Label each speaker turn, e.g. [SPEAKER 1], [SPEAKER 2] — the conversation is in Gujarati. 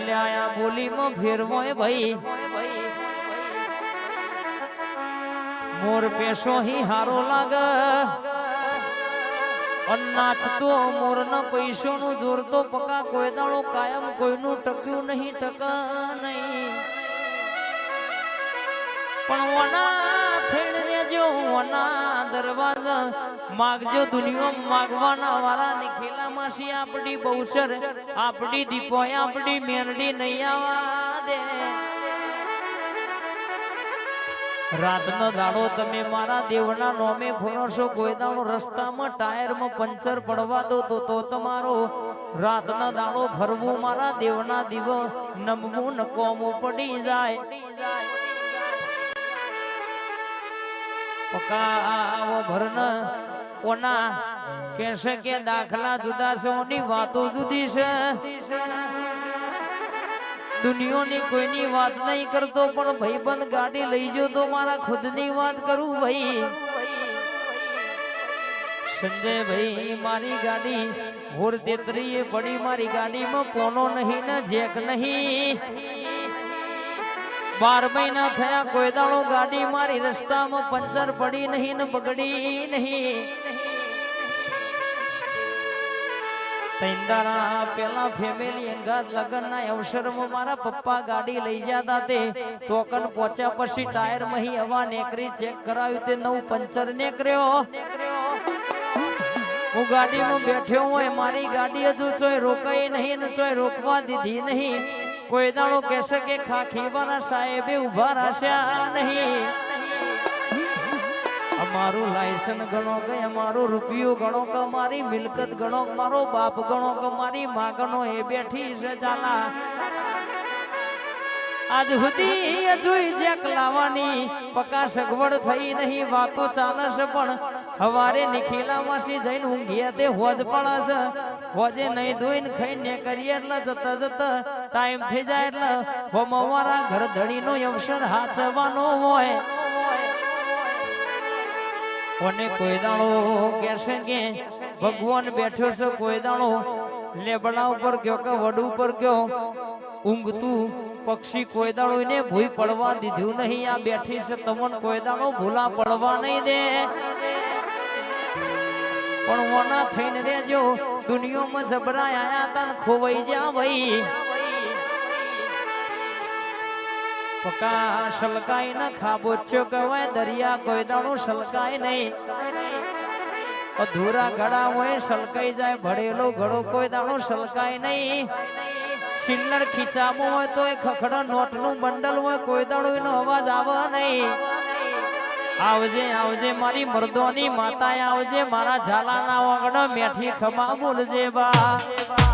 [SPEAKER 1] લ્યા બોલીમાં ફેરવોય ભાઈ મોર પેશો હી હારો લાગે નાચતો મોર ના પૈસો નું જોર તો પકા કોઈ દાડો કાયમ કોઈનું ટક્યું નહીં ટકા નહીં પણ વના થઈને રેજો વના દરવાજા માગજો દુનિયા માગવાના વાળા નિખેલા માસી આપડી બહુસર આપડી દીપોય આપડી મેરડી નહીં આવા દે રાતનો દાડો તમે મારા દેવના નોમે ફોરશો કોઈ દાડો રસ્તામાં ટાયરમાં પંચર પડવા દો તો તમારો રાતનો દાડો ફરવું મારા દેવના દીવો નમવું નકોમું પડી જાય પકાવો ભરન કોના કેસે કે દાખલા જુદા છે ઓની વાતો જુદી છે દુનિયાની કોઈની વાત નહીં કરતો પણ ભાઈબંધ ગાડી લઈ જો તો મારા ખુદની વાત કરું ભાઈ સંજય ભાઈ મારી ગાડી હોર તેતરીએ પડી મારી ગાડીમાં પોનો નહીં ને જેક નહીં 12 મહિના થયા કોઈ દાડો ગાડી મારી રસ્તામાં પંચર પડી નહીં ને બગડી નહીં તૈંદારા પેલા ફેમિલી અંગાત લગ્નના અવસરમાં મારા પપ્પા ગાડી લઈ જતા તે ટોકન પહોંચ્યા પછી ટાયર મહી હવા નેકરી ચેક કરાવ્યું તે નવું પંચર નેકર્યો હું ગાડીમાં બેઠ્યો હોય મારી ગાડી હજુ ચોય રોકાઈ નહીં ને ચોય રોકવા દીધી નહીં કોઈ દાડો કહેશે કે ખાખીવાના સાહેબે ઉભા રાખ્યા નહીં અમારું લાયસન્સ ગણો કે અમારો રૂપિયો ગણો કે મારી મિલકત ગણો મારો બાપ ગણો કે મારી માં ગણો એ બેઠી છે ચાલા આજ સુધી જોઈ જેક લાવવાની પકા સગવડ થઈ નહીં વાતો ચાલે છે પણ હવારે નિખીલા માસી જઈને ઊંઘીએ તે હોજ પડે છે હોજે નહીં ધોઈને ખાઈને કરીએ એટલે જતા જતા ટાઈમ થઈ જાય એટલે હોમવારા ઘર ધડીનો અવસર હાચવાનો હોય કોને કોઈ દાડો કહેશે કે ભગવાન બેઠો છે કોઈ દાડો લેબડા ઉપર ગયો કે વડ ઉપર ગયો ઊંઘતું પક્ષી કોઈ દાડો એને ભૂઈ પડવા દીધું નહીં આ બેઠી છે તમને કોઈ દાડો ભૂલા પડવા નહીં દે પણ ઓના થઈને રેજો દુનિયામાં જબરાય આયા તા ખોવાઈ જા ભાઈ પકા સલકાઈ ન ખાબોચ્યો કહેવાય દરિયા કોઈ દાડો સલકાય નહીં અધૂરા ઘડા હોય સલકાઈ જાય ભરેલો ઘડો કોઈ દાડો સલકાય નહીં સિલ્લર ખીચામાં હોય તો એ ખખડો નોટનું બંડલ હોય કોઈ દાડો એનો અવાજ આવે નહીં આવજે આવજે મારી મર્દોની માતા આવજે મારા ઝાલાના વાગડો મેઠી ખમા બોલજે બા